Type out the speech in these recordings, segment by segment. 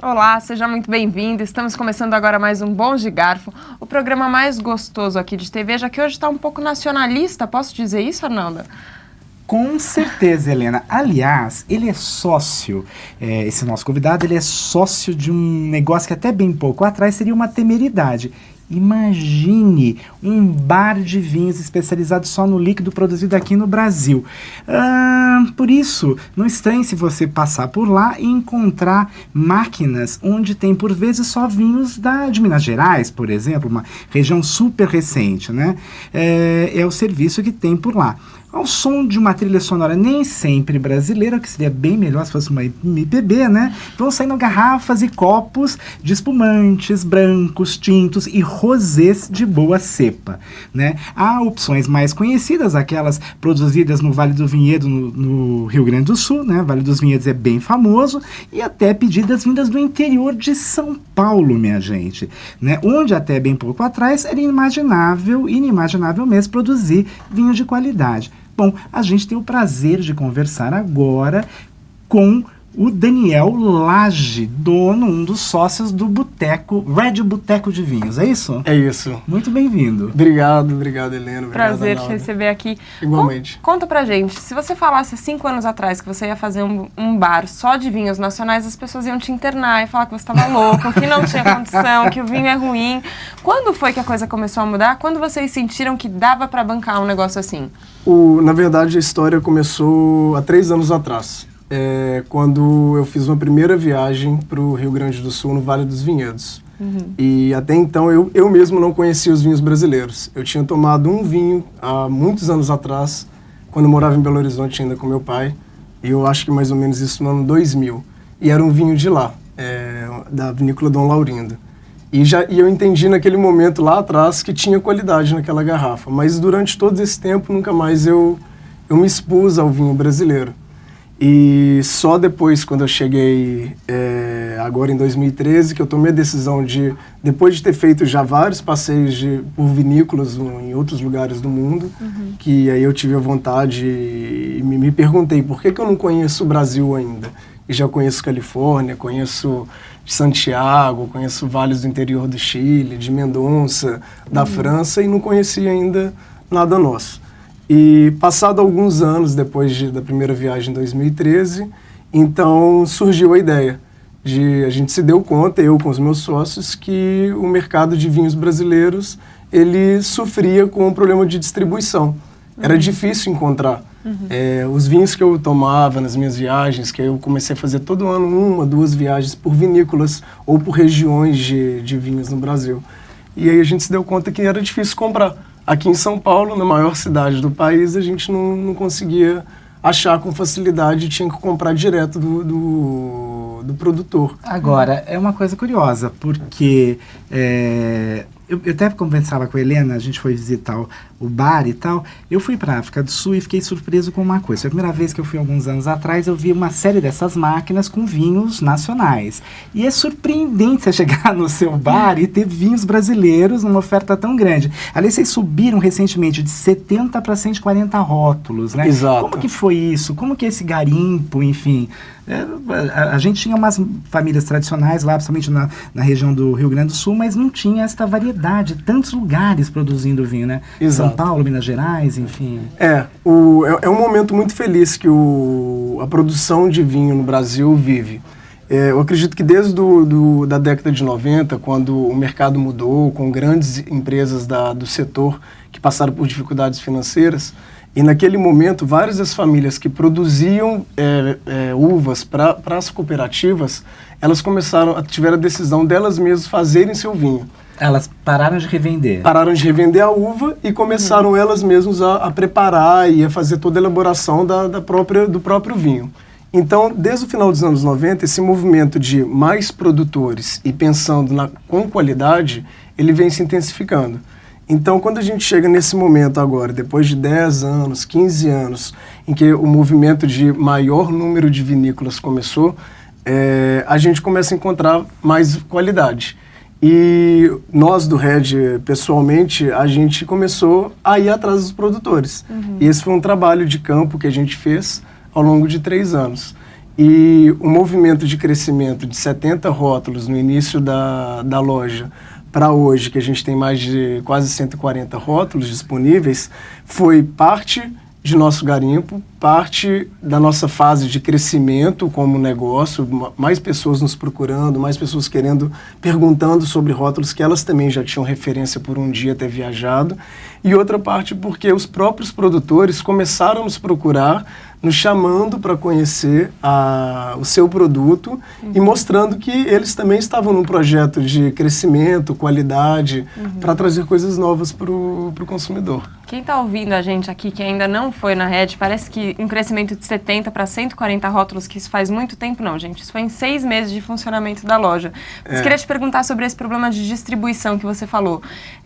Olá, seja muito bem-vindo. Estamos começando agora mais um Bons de Garfo, o programa mais gostoso aqui de TV, já que hoje está um pouco nacionalista. Posso dizer isso, Arnaldo? Com certeza, Helena. Aliás, ele é sócio, esse nosso convidado, ele é sócio de um negócio que até bem pouco atrás seria uma temeridade. Imagine um bar de vinhos especializado só no líquido produzido aqui no Brasil. Por isso, não estranhe se você passar por lá e encontrar máquinas onde tem, por vezes, só vinhos de Minas Gerais, por exemplo, uma região super recente, né? É o serviço que tem por lá. Ao som de uma trilha sonora nem sempre brasileira, que seria bem melhor se fosse uma MPB, né? Vão saindo garrafas e copos de espumantes, brancos, tintos e rosés de boa cepa, né? Há opções mais conhecidas, aquelas produzidas no Vale do Vinhedo, no Rio Grande do Sul, né? O Vale dos Vinhedos é bem famoso, e até pedidas vindas do interior de Paulo, minha gente, né? Onde até bem pouco atrás era inimaginável mesmo produzir vinho de qualidade. Bom, a gente tem o prazer de conversar agora com o Daniel Lage, dono, um dos sócios do Boteco, Red Boteco de Vinhos, é isso? É isso. Muito bem-vindo. Obrigado, Helena. Prazer te receber aqui. Igualmente. Conta pra gente, se você falasse 5 anos atrás que você ia fazer um bar só de vinhos nacionais, as pessoas iam te internar e falar que você estava louco, que não tinha condição, que o vinho é ruim. Quando foi que a coisa começou a mudar? Quando vocês sentiram que dava pra bancar um negócio assim? Na verdade, a história começou há 3 anos atrás. Quando eu fiz uma primeira viagem para o Rio Grande do Sul, no Vale dos Vinhedos. Uhum. E até então eu mesmo não conhecia os vinhos brasileiros. Eu tinha tomado um vinho há muitos anos atrás, quando eu morava em Belo Horizonte ainda com meu pai. E eu acho que mais ou menos isso no ano 2000. E era um vinho de lá, da vinícola Dom Laurindo. E eu entendi naquele momento lá atrás que tinha qualidade naquela garrafa. Mas durante todo esse tempo nunca mais eu me expus ao vinho brasileiro. E só depois, quando eu cheguei, agora em 2013, que eu tomei a decisão de, depois de ter feito já vários passeios por vinícolas em outros lugares do mundo, que aí eu tive a vontade e me perguntei por que eu não conheço o Brasil ainda. E já conheço Califórnia, conheço Santiago, conheço vales do interior do Chile, de Mendonça, da França, e não conhecia ainda nada nosso. E passado alguns anos depois da primeira viagem em 2013, então surgiu a ideia a gente se deu conta, eu com os meus sócios, que o mercado de vinhos brasileiros, ele sofria com um problema de distribuição. Era difícil encontrar. Os vinhos que eu tomava nas minhas viagens, que eu comecei a fazer todo ano 1, 2 viagens por vinícolas ou por regiões de vinhos no Brasil. E aí a gente se deu conta que era difícil comprar. Aqui em São Paulo, na maior cidade do país, a gente não conseguia achar com facilidade, tinha que comprar direto do produtor. Agora, é uma coisa curiosa, porque eu até conversava com a Helena, a gente foi visitar o bar e tal. Eu fui para a África do Sul e fiquei surpreso com uma coisa. Foi a primeira vez que eu fui alguns anos atrás, eu vi uma série dessas máquinas com vinhos nacionais. E é surpreendente você chegar no seu bar e ter vinhos brasileiros numa oferta tão grande. Aliás, vocês subiram recentemente de 70 para 140 rótulos, né? Exato. Como que foi isso? Como que é esse garimpo, enfim? A gente tinha umas famílias tradicionais lá, principalmente na região do Rio Grande do Sul, mas não tinha esta variedade, tantos lugares produzindo vinho, né? Exato. São Paulo, Minas Gerais, enfim. É um momento muito feliz que a produção de vinho no Brasil vive. Eu acredito que desde da década de 90, quando o mercado mudou, com grandes empresas do setor que passaram por dificuldades financeiras, e naquele momento, várias das famílias que produziam uvas para as cooperativas, elas tiveram a decisão delas mesmas fazerem seu vinho. Elas pararam de revender. Pararam de revender a uva e começaram elas mesmas a preparar e a fazer toda a elaboração do próprio vinho. Então, desde o final dos anos 90, esse movimento de mais produtores e pensando com qualidade, ele vem se intensificando. Então, quando a gente chega nesse momento agora, depois de 10 anos, 15 anos, em que o movimento de maior número de vinícolas começou, a gente começa a encontrar mais qualidade. E nós do Red, pessoalmente, a gente começou a ir atrás dos produtores. E esse foi um trabalho de campo que a gente fez ao longo de 3 anos. E o movimento de crescimento de 70 rótulos no início da loja para hoje, que a gente tem mais de quase 140 rótulos disponíveis, foi parte de nosso garimpo, parte da nossa fase de crescimento como negócio, mais pessoas nos procurando, mais pessoas perguntando sobre rótulos que elas também já tinham referência por um dia ter viajado, e outra parte porque os próprios produtores começaram a nos procurar, nos chamando para conhecer o seu produto e mostrando que eles também estavam num projeto de crescimento, qualidade, para trazer coisas novas para o consumidor. Quem está ouvindo a gente aqui, que ainda não foi na Red, parece que um crescimento de 70 para 140 rótulos, que isso faz muito tempo, não, gente. Isso foi em 6 meses de funcionamento da loja. Mas queria te perguntar sobre esse problema de distribuição que você falou.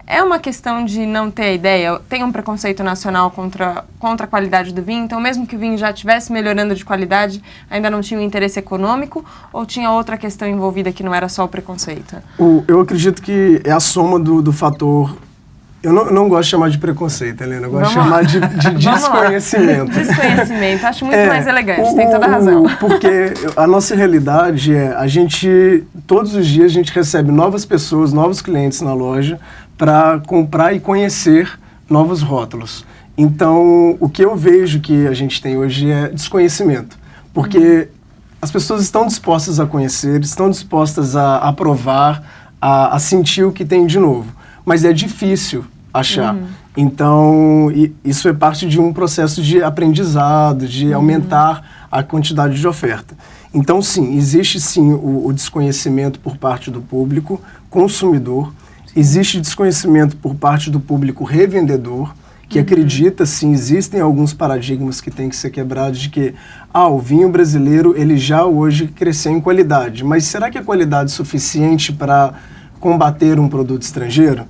É uma questão de não ter ideia? Tem um preconceito nacional contra a qualidade do vinho? Então, mesmo que o vinho já estivesse melhorando de qualidade, ainda não tinha um interesse econômico? Ou tinha outra questão envolvida que não era só o preconceito? Eu acredito que é a soma do fator... Eu não gosto de chamar de preconceito, Helena. Eu gosto de chamar de desconhecimento. Desconhecimento. Acho muito mais elegante. Tem toda a razão. Porque a nossa realidade é... Todos os dias a gente recebe novas pessoas, novos clientes na loja para comprar e conhecer novos rótulos. Então, o que eu vejo que a gente tem hoje é desconhecimento. Porque as pessoas estão dispostas a conhecer, estão dispostas a provar, a sentir o que tem de novo. Mas é difícil achar. Então, isso é parte de um processo de aprendizado, de aumentar a quantidade de oferta. Então, sim, existe sim o desconhecimento por parte do público consumidor, existe desconhecimento por parte do público revendedor, que acredita, sim, existem alguns paradigmas que têm que ser quebrados de que o vinho brasileiro, ele já hoje cresceu em qualidade, mas será que é qualidade suficiente para combater um produto estrangeiro?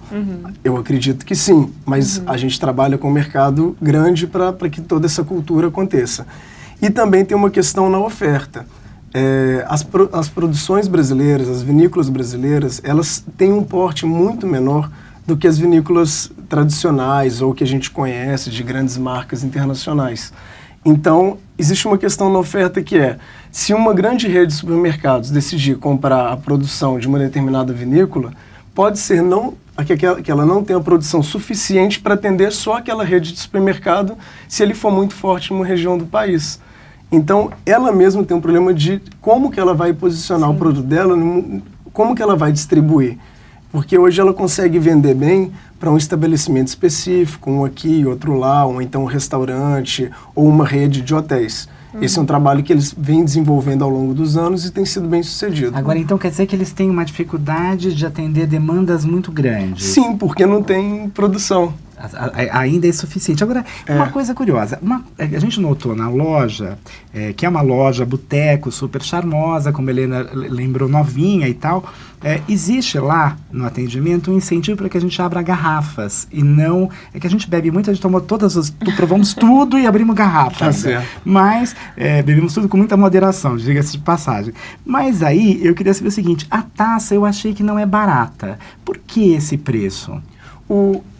Eu acredito que sim, mas a gente trabalha com um mercado grande para que toda essa cultura aconteça. E também tem uma questão na oferta. As produções brasileiras, as vinícolas brasileiras, elas têm um porte muito menor do que as vinícolas tradicionais ou que a gente conhece de grandes marcas internacionais. Então, existe uma questão na oferta que é, se uma grande rede de supermercados decidir comprar a produção de uma determinada vinícola, pode ser que ela não tenha produção suficiente para atender só aquela rede de supermercado se ele for muito forte em uma região do país. Então, ela mesma tem um problema de como que ela vai posicionar o produto dela, como que ela vai distribuir. Porque hoje ela consegue vender bem para um estabelecimento específico, um aqui, outro lá, ou então um restaurante, ou uma rede de hotéis. Esse é um trabalho que eles vêm desenvolvendo ao longo dos anos e tem sido bem sucedido. Agora, então, quer dizer que eles têm uma dificuldade de atender demandas muito grandes? Sim, porque não tem produção. Ainda é suficiente. Agora, uma coisa curiosa. A gente notou na loja, que é uma loja boteco, super charmosa, como a Helena lembrou, novinha e tal. Existe lá no atendimento um incentivo para que a gente abra garrafas. E não... É que a gente bebe muito, a gente tomou provamos tudo e abrimos garrafa. Tá certo. Mas bebemos tudo com muita moderação, diga-se de passagem. Mas aí, eu queria saber o seguinte, a taça eu achei que não é barata. Por que esse preço?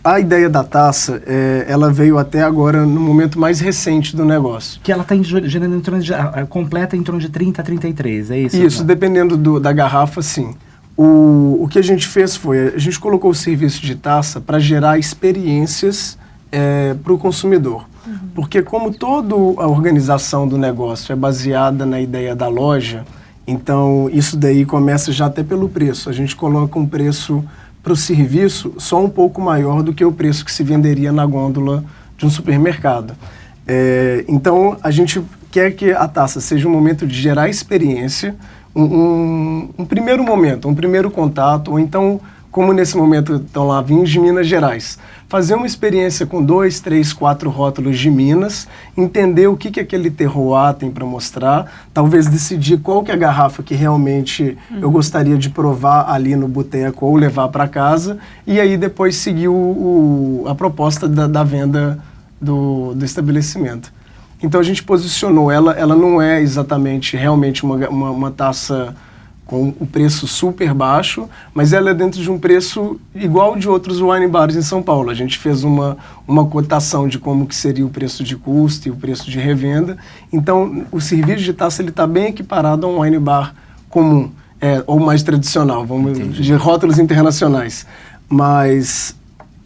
A ideia da taça, ela veio até agora no momento mais recente do negócio. Que ela está gerando em torno de, completa em torno de 30 a 33, é isso? Isso, dependendo da garrafa, sim. O que a gente fez foi, a gente colocou o serviço de taça para gerar experiências para o consumidor. Porque como toda a organização do negócio é baseada na ideia da loja, então isso daí começa já até pelo preço. A gente coloca um preço para o serviço só um pouco maior do que o preço que se venderia na gôndola de um supermercado. Então, a gente quer que a taça seja um momento de gerar experiência, um primeiro momento, um primeiro contato, ou então, como nesse momento estão lá vinhos de Minas Gerais, fazer uma experiência com 2, 3, 4 rótulos de Minas, entender o que aquele terroir tem para mostrar, talvez decidir qual que é a garrafa que realmente eu gostaria de provar ali no boteco ou levar para casa, e aí depois seguir a proposta da venda do estabelecimento. Então a gente posicionou ela não é exatamente realmente uma taça com o preço super baixo, mas ela é dentro de um preço igual de outros wine bars em São Paulo. A gente fez uma cotação de como que seria o preço de custo e o preço de revenda. Então, o serviço de taça está bem equiparado a um wine bar comum, ou mais tradicional, de rótulos internacionais. Mas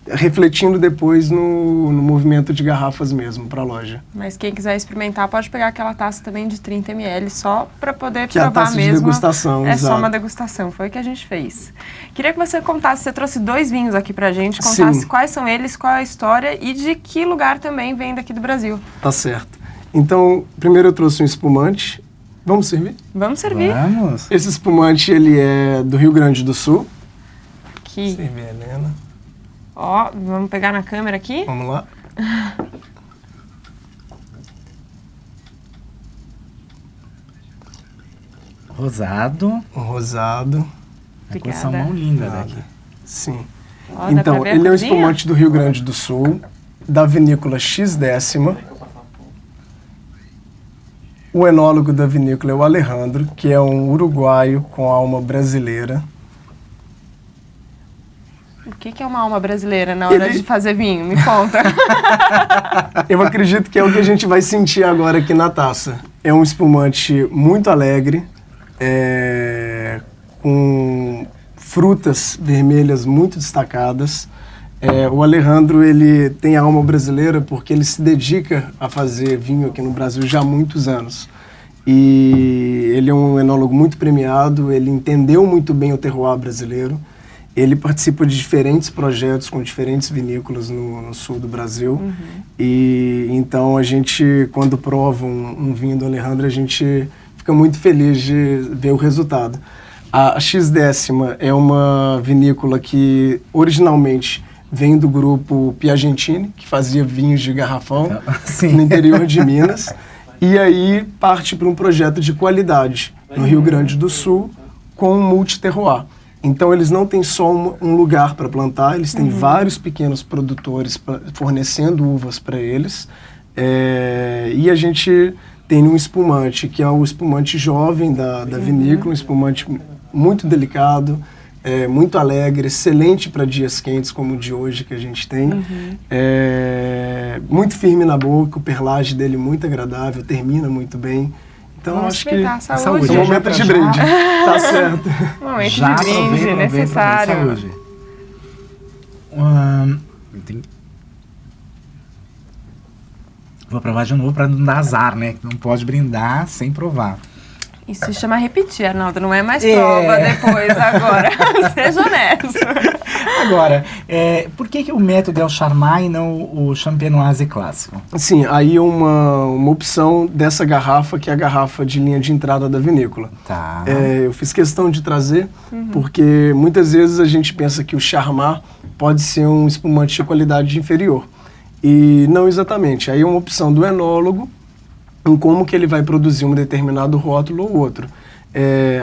refletindo depois no movimento de garrafas mesmo para a loja. Mas quem quiser experimentar pode pegar aquela taça também de 30 ml só para poder que provar mesmo. É a taça de degustação, exato. Só uma degustação, foi o que a gente fez. Queria que você contasse, você trouxe 2 vinhos aqui pra gente, contasse quais são eles, qual é a história e de que lugar também vem daqui do Brasil. Tá certo. Então, primeiro eu trouxe um espumante. Vamos servir? Vamos servir. Vamos. Esse espumante, ele é do Rio Grande do Sul. Aqui. Servir, Helena. Ó, vamos pegar na câmera aqui. Vamos lá. Rosado. Um rosado. A cor são mão lindas aqui. Sim. Ó, então, ele é um espumante do Rio Grande do Sul, da vinícola X-Décima. O enólogo da vinícola é o Alejandro, que é um uruguaio com alma brasileira. O que é uma alma brasileira na hora de fazer vinho? Me conta. Eu acredito que é o que a gente vai sentir agora aqui na taça. É um espumante muito alegre, com frutas vermelhas muito destacadas. O Alejandro, ele tem a alma brasileira porque ele se dedica a fazer vinho aqui no Brasil já há muitos anos. E ele é um enólogo muito premiado, ele entendeu muito bem o terroir brasileiro. Ele participa de diferentes projetos com diferentes vinícolas no sul do Brasil. Uhum. E então a gente, quando prova um vinho do Alejandro, a gente fica muito feliz de ver o resultado. A X-Décima é uma vinícola que originalmente vem do grupo Piagentini, que fazia vinhos de garrafão no interior de Minas. E aí parte para um projeto de qualidade no Rio Grande do Sul com multi-terroir. Então, eles não têm só um lugar para plantar, eles têm vários pequenos produtores fornecendo uvas para eles. E a gente tem um espumante, que é o espumante jovem da vinícola, um espumante muito delicado, muito alegre, excelente para dias quentes como o de hoje que a gente tem. Muito firme na boca, o perlage dele muito agradável, termina muito bem. Então, vamos acho que saúde. É um momento de brinde. Tá certo. Momento de brinde, necessário. Saúde. Vou provar de novo para não dar azar, né? Não pode brindar sem provar. Isso se chama repetir, Arnaldo. Não é mais prova depois, agora. Seja honesto. Agora, por que o método é o Charmat e não o Champenoise clássico? Sim, aí é uma opção dessa garrafa, que é a garrafa de linha de entrada da vinícola. Tá. Eu fiz questão de trazer, porque muitas vezes a gente pensa que o Charmat pode ser um espumante de qualidade inferior. E não exatamente. Aí é uma opção do enólogo, em como que ele vai produzir um determinado rótulo ou outro.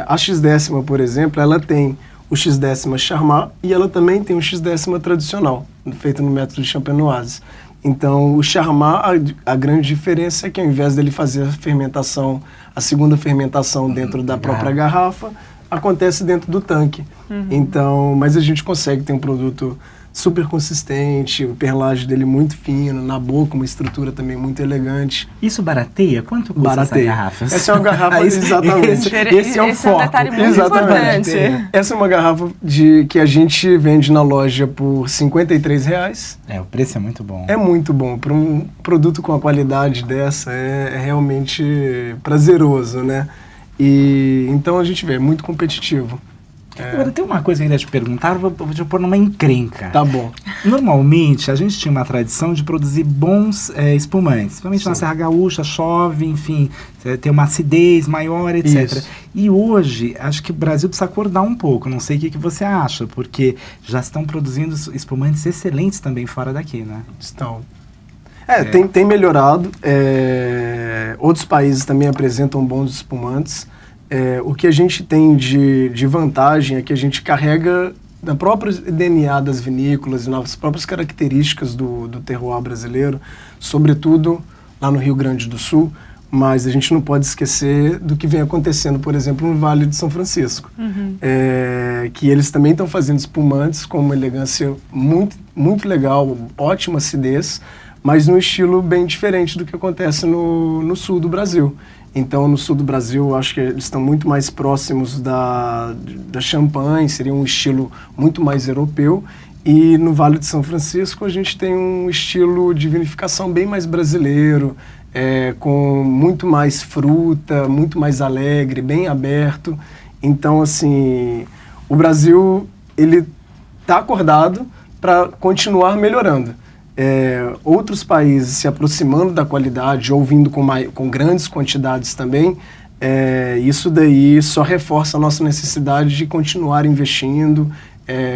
A X-Décima, por exemplo, ela tem o X-Décima Charmat e ela também tem o X-Décima tradicional, feito no método de Champenoise. Então, o Charmat, a grande diferença é que ao invés dele fazer a segunda fermentação dentro da própria garrafa, acontece dentro do tanque. Então, mas a gente consegue ter um produto super consistente, o perlage dele muito fino, na boca uma estrutura também muito elegante. Isso barateia? Quanto custa essa garrafa? Essa é uma garrafa, exatamente. Esse é o foco. Um detalhe muito importante. Essa é uma garrafa que a gente vende na loja por R$53. O preço é muito bom. É muito bom. Para um produto com a qualidade dessa, é realmente prazeroso, né? E então a gente vê, é muito competitivo. Agora, tem uma coisa que eu queria te perguntar, vou te pôr numa encrenca. Tá bom. Normalmente, a gente tinha uma tradição de produzir bons espumantes. Principalmente na Serra Gaúcha, chove, enfim, tem uma acidez maior, etc. Isso. E hoje, acho que o Brasil precisa acordar um pouco. Não sei o que você acha, porque já estão produzindo espumantes excelentes também fora daqui, né? Estão. Tem melhorado. Outros países também apresentam bons espumantes. O que a gente tem de vantagem é que a gente carrega na própria DNA das vinícolas e nas próprias características do terroir brasileiro, sobretudo lá no Rio Grande do Sul, mas a gente não pode esquecer do que vem acontecendo, por exemplo, no Vale de São Francisco, que eles também estão fazendo espumantes com uma elegância muito, muito legal, ótima acidez, mas num estilo bem diferente do que acontece no sul do Brasil. Então, no sul do Brasil, eu acho que eles estão muito mais próximos da champanhe, seria um estilo muito mais europeu. E no Vale de São Francisco, a gente tem um estilo de vinificação bem mais brasileiro, com muito mais fruta, muito mais alegre, bem aberto. Então, assim, o Brasil, ele está acordado para continuar melhorando. Outros países se aproximando da qualidade ou vindo com grandes quantidades também, isso daí só reforça a nossa necessidade de continuar investindo,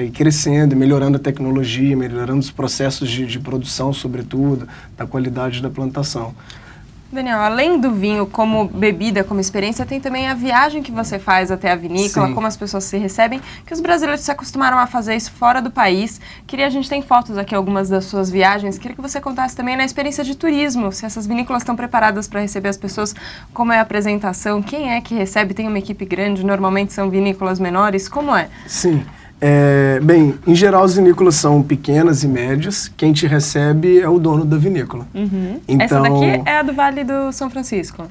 e crescendo, melhorando a tecnologia, melhorando os processos de produção, sobretudo, da qualidade da plantação. Daniel, além do vinho como bebida, como experiência, tem também a viagem que você faz até a vinícola, como as pessoas se recebem, que os brasileiros se acostumaram a fazer isso fora do país. A gente tem fotos aqui, algumas das suas viagens. Queria que você contasse também na experiência de turismo, se essas vinícolas estão preparadas para receber as pessoas, como é a apresentação, quem é que recebe, tem uma equipe grande, normalmente são vinícolas menores, como é? Sim. Bem, em geral as vinícolas são pequenas e médias, quem te recebe é o dono da vinícola. Então, essa daqui é a do Vale do São Francisco?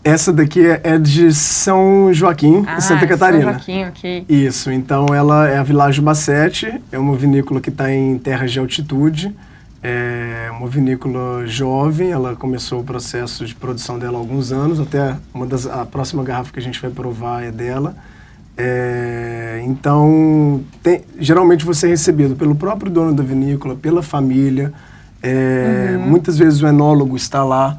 Essa daqui é de São Joaquim, em Santa Catarina. São Joaquim, ok. Isso, então ela é a Village Bassett, é uma vinícola que está em terras de altitude, é uma vinícola jovem, ela começou o processo de produção dela há alguns anos, até a próxima garrafa que a gente vai provar é dela. Então, geralmente você é recebido pelo próprio dono da vinícola, pela família, muitas vezes o enólogo está lá,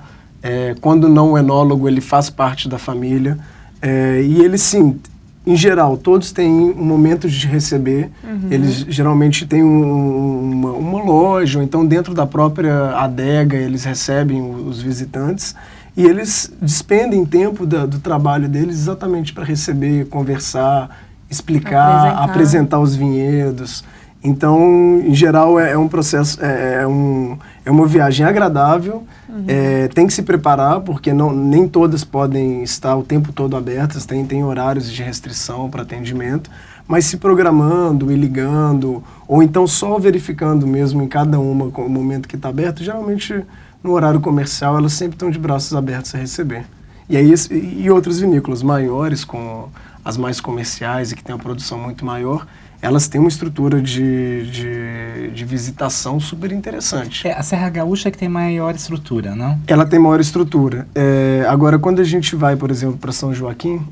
quando não o enólogo, ele faz parte da família, e eles sim, em geral, todos têm um momento de receber, eles geralmente têm uma loja, ou então dentro da própria adega eles recebem os visitantes, e eles despendem tempo do trabalho deles exatamente para receber, conversar, explicar, apresentar os vinhedos. Então, em geral, é um processo, é uma viagem agradável, tem que se preparar, porque nem todas podem estar o tempo todo abertas, tem horários de restrição para atendimento, mas se programando e ligando, ou então só verificando mesmo em cada uma o momento que está aberto, geralmente no horário comercial elas sempre estão de braços abertos a receber. E aí e outras vinícolas maiores, com as mais comerciais e que têm uma produção muito maior, elas têm uma estrutura de visitação super interessante. A Serra Gaúcha é que tem maior estrutura, não? Ela tem maior estrutura. Agora, quando a gente vai, por exemplo, para São Joaquim,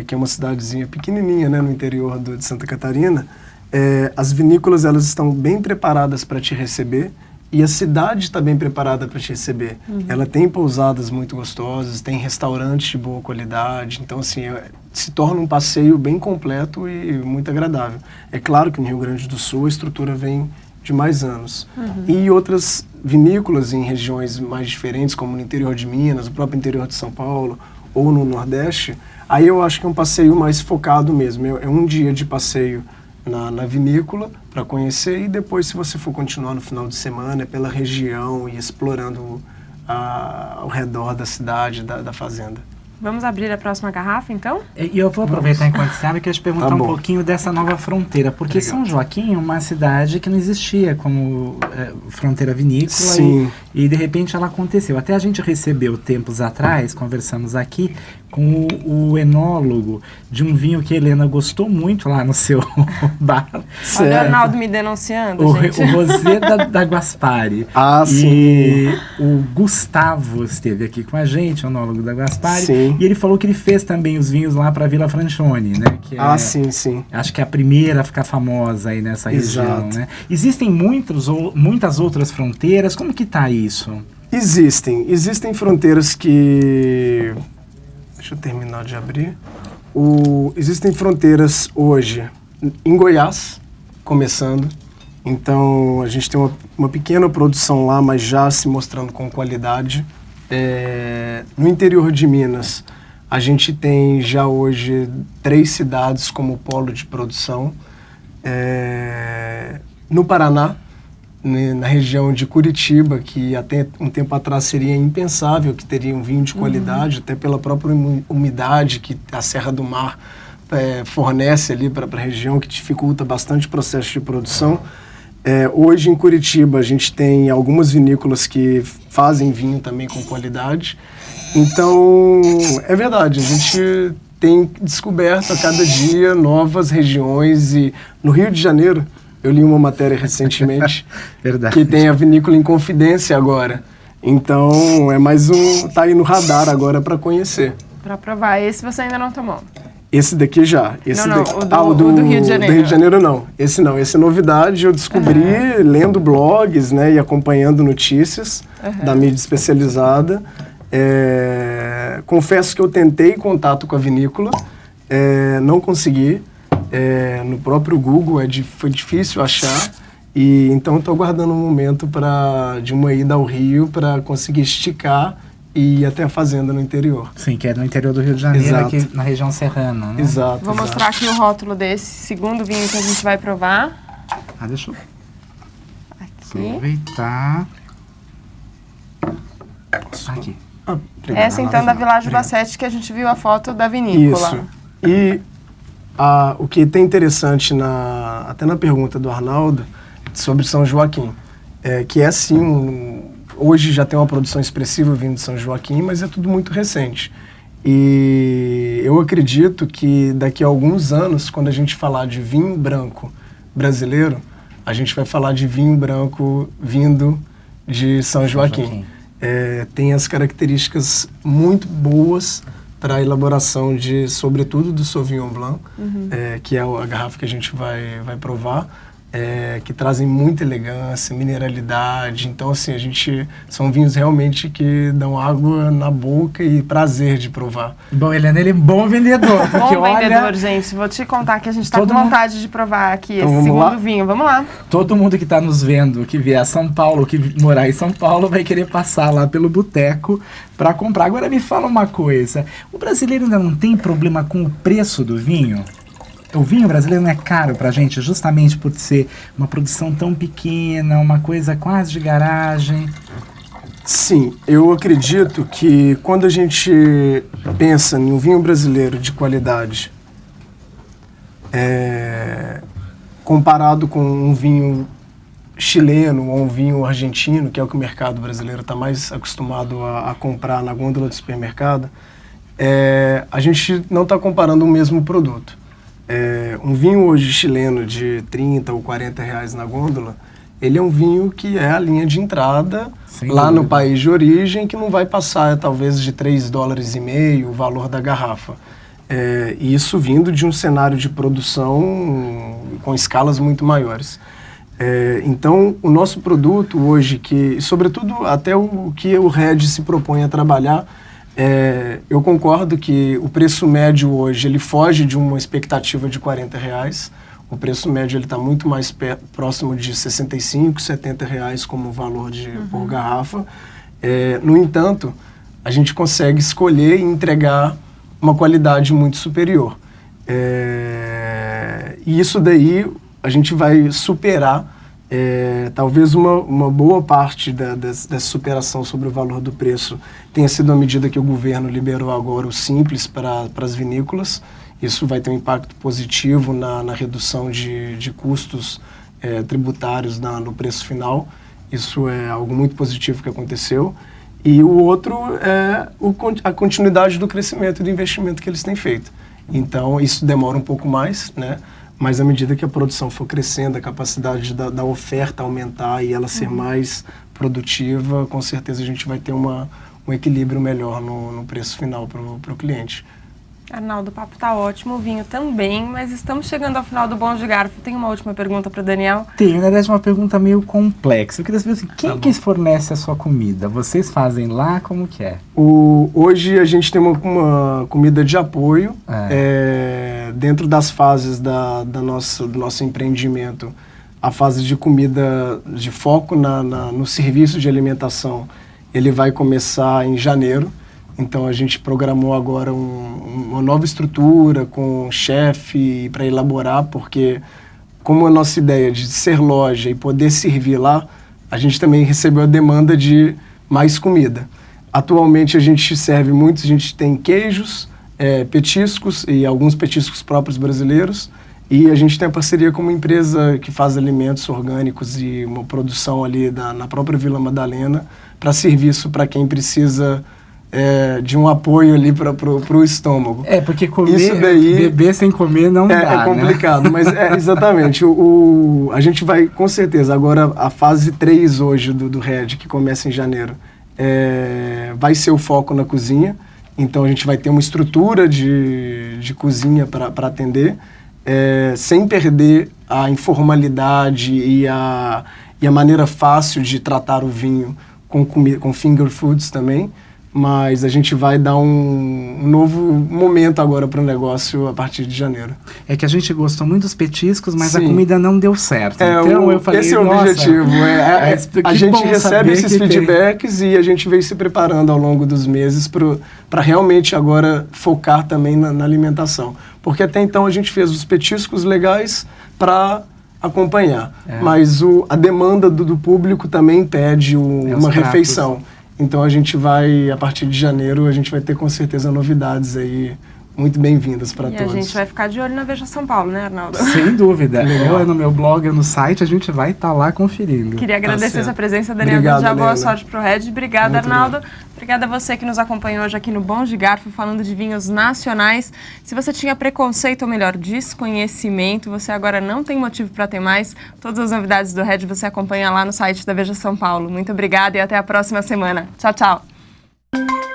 que é uma cidadezinha pequenininha, né, no interior de Santa Catarina, as vinícolas elas estão bem preparadas para te receber, e a cidade está bem preparada para te receber. Ela tem pousadas muito gostosas, tem restaurantes de boa qualidade. Então, assim, se torna um passeio bem completo e muito agradável. É claro que no Rio Grande do Sul a estrutura vem de mais anos. E outras vinícolas em regiões mais diferentes, como no interior de Minas, o próprio interior de São Paulo ou no Nordeste, aí eu acho que é um passeio mais focado mesmo. É um dia de passeio na vinícola para conhecer, e depois, se você for continuar no final de semana, pela região e explorando ao redor da cidade, da fazenda. Vamos abrir a próxima garrafa, então? E eu vou aproveitar enquanto você abre, que eu ia te perguntar um pouquinho dessa nova fronteira, porque legal. São Joaquim é uma cidade que não existia como fronteira vinícola e de repente ela aconteceu. Até a gente recebeu tempos atrás, conversamos aqui, com o enólogo de um vinho que a Helena gostou muito lá no seu bar. O Leonardo me denunciando, gente. O Rosé da Guaspari. Sim. E o Gustavo esteve aqui com a gente, o enólogo da Guaspari. Sim. E ele falou que ele fez também os vinhos lá para Vila Francione, né? Que sim. Acho que é a primeira a ficar famosa aí nessa região, né? Existem muitas outras fronteiras. Como que tá isso? Existem fronteiras que... Deixa eu terminar de abrir. Existem fronteiras hoje em Goiás, começando. Então, a gente tem uma pequena produção lá, mas já se mostrando com qualidade. No interior de Minas, a gente tem já hoje 3 cidades como polo de produção. No Paraná, na região de Curitiba, que até um tempo atrás seria impensável que teria um vinho de qualidade, até pela própria umidade que a Serra do Mar fornece ali para a região, que dificulta bastante o processo de produção. Hoje em Curitiba a gente tem algumas vinícolas que fazem vinho também com qualidade. Então, é verdade, a gente tem descoberto a cada dia novas regiões, e no Rio de Janeiro, eu li uma matéria recentemente que tem a vinícola em Confidência agora. Então, é mais tá aí no radar agora para conhecer. Para provar. Esse você ainda não tomou? Esse daqui já. O do Rio de Janeiro. Do Rio de Janeiro não. Esse não. Esse é novidade. Eu descobri lendo blogs, né, e acompanhando notícias da mídia especializada. Confesso que eu tentei contato com a vinícola, não consegui. No próprio Google foi difícil achar. E então estou aguardando um momento de uma ida ao Rio para conseguir esticar e ir até a fazenda no interior. Sim, que é no interior do Rio de Janeiro, Exato. Aqui na região serrana, né? Exato. Vou mostrar aqui o rótulo desse segundo vinho que a gente vai provar. Deixa eu Aqui. aproveitar. Aqui. Essa então da Village Bassett, que a gente viu a foto da vinícola. Isso. E o que tem interessante, até na pergunta do Arnaldo, sobre São Joaquim, que é sim, hoje já tem uma produção expressiva vindo de São Joaquim, mas é tudo muito recente. E eu acredito que daqui a alguns anos, quando a gente falar de vinho branco brasileiro, a gente vai falar de vinho branco vindo de São Joaquim. Tem as características muito boas para a elaboração sobretudo do Sauvignon Blanc, que é a garrafa que a gente vai provar, que trazem muita elegância, mineralidade. Então, assim, são vinhos realmente que dão água na boca e prazer de provar. Bom, Helena, ele é um bom vendedor. Porque bom vendedor, gente. Vou te contar que a gente está com vontade de provar aqui então, esse segundo vinho. Vamos lá. Todo mundo que está nos vendo, que vier a São Paulo, que morar em São Paulo, vai querer passar lá pelo boteco para comprar. Agora me fala uma coisa. O brasileiro ainda não tem problema com o preço do vinho? O vinho brasileiro não é caro pra gente justamente por ser uma produção tão pequena, uma coisa quase de garagem? Sim, eu acredito que quando a gente pensa em um vinho brasileiro de qualidade, comparado com um vinho chileno ou um vinho argentino, que é o que o mercado brasileiro está mais acostumado a comprar na gôndola do supermercado, a gente não está comparando o mesmo produto. Um vinho hoje chileno de 30 ou 40 reais na gôndola, ele é um vinho que é a linha de entrada lá no país de origem, que não vai passar talvez de $3,50 o valor da garrafa. E isso vindo de um cenário de produção com escalas muito maiores. Então, o nosso produto hoje, sobretudo até o que o RED se propõe a trabalhar, eu concordo que o preço médio hoje ele foge de uma expectativa de 40 reais. O preço médio está muito mais próximo de 65, 70 reais como valor por garrafa. No entanto, a gente consegue escolher e entregar uma qualidade muito superior. E isso daí a gente vai superar. Talvez uma boa parte dessa superação sobre o valor do preço tenha sido a medida que o governo liberou agora o Simples para as vinícolas. Isso vai ter um impacto positivo na redução de custos tributários no preço final. Isso é algo muito positivo que aconteceu. E o outro é a continuidade do crescimento e do investimento que eles têm feito. Então, isso demora um pouco mais, né? Mas à medida que a produção for crescendo, a capacidade da oferta aumentar e ela ser mais produtiva, com certeza a gente vai ter um equilíbrio melhor no preço final para o cliente. Arnaldo, o papo tá ótimo, o vinho também, mas estamos chegando ao final do Bom de Garfo. Tem uma última pergunta para o Daniel? Tenho, na verdade, uma pergunta meio complexa. Eu queria saber assim, quem que fornece a sua comida? Vocês fazem lá? Como que é? Hoje a gente tem uma comida de apoio dentro das fases do nosso empreendimento. A fase de comida de foco no serviço de alimentação, ele vai começar em janeiro. Então a gente programou agora uma nova estrutura com chefe para elaborar, porque como a nossa ideia de ser loja e poder servir lá, a gente também recebeu a demanda de mais comida. Atualmente a gente serve muito, a gente tem queijos, petiscos e alguns petiscos próprios brasileiros. E a gente tem a parceria com uma empresa que faz alimentos orgânicos e uma produção ali na própria Vila Madalena para serviço para quem precisa de um apoio ali para o estômago. Porque comer, isso daí, beber sem comer não dá, é complicado, né? Mas exatamente. A gente vai, com certeza, agora a fase 3 hoje do Red, que começa em janeiro, vai ser o foco na cozinha. Então a gente vai ter uma estrutura de cozinha para atender, sem perder a informalidade e a maneira fácil de tratar o vinho com finger foods também. Mas a gente vai dar um novo momento agora para o negócio a partir de janeiro. É que a gente gostou muito dos petiscos, mas Sim. a comida não deu certo. Então eu falei, esse é o objetivo. A gente recebe esses feedbacks e a gente veio se preparando ao longo dos meses para realmente agora focar também na alimentação. Porque até então a gente fez os petiscos legais para acompanhar. Mas a demanda do público também pede uma refeição. Então a gente vai, a partir de janeiro, a gente vai ter com certeza novidades aí muito bem-vindas para todos. E a gente vai ficar de olho na Veja São Paulo, né, Arnaldo? Sem dúvida. Ou no meu blog, ou no site, a gente vai estar lá conferindo. Queria agradecer essa presença, Daniel. Obrigado, Já boa Helena. sorte pro Red. Obrigada, Muito Arnaldo. obrigado. Obrigada a você que nos acompanhou hoje aqui no Bom de Garfo, falando de vinhos nacionais. Se você tinha preconceito, ou melhor, desconhecimento, você agora não tem motivo para ter mais. Todas as novidades do Red você acompanha lá no site da Veja São Paulo. Muito obrigada e até a próxima semana. Tchau, tchau.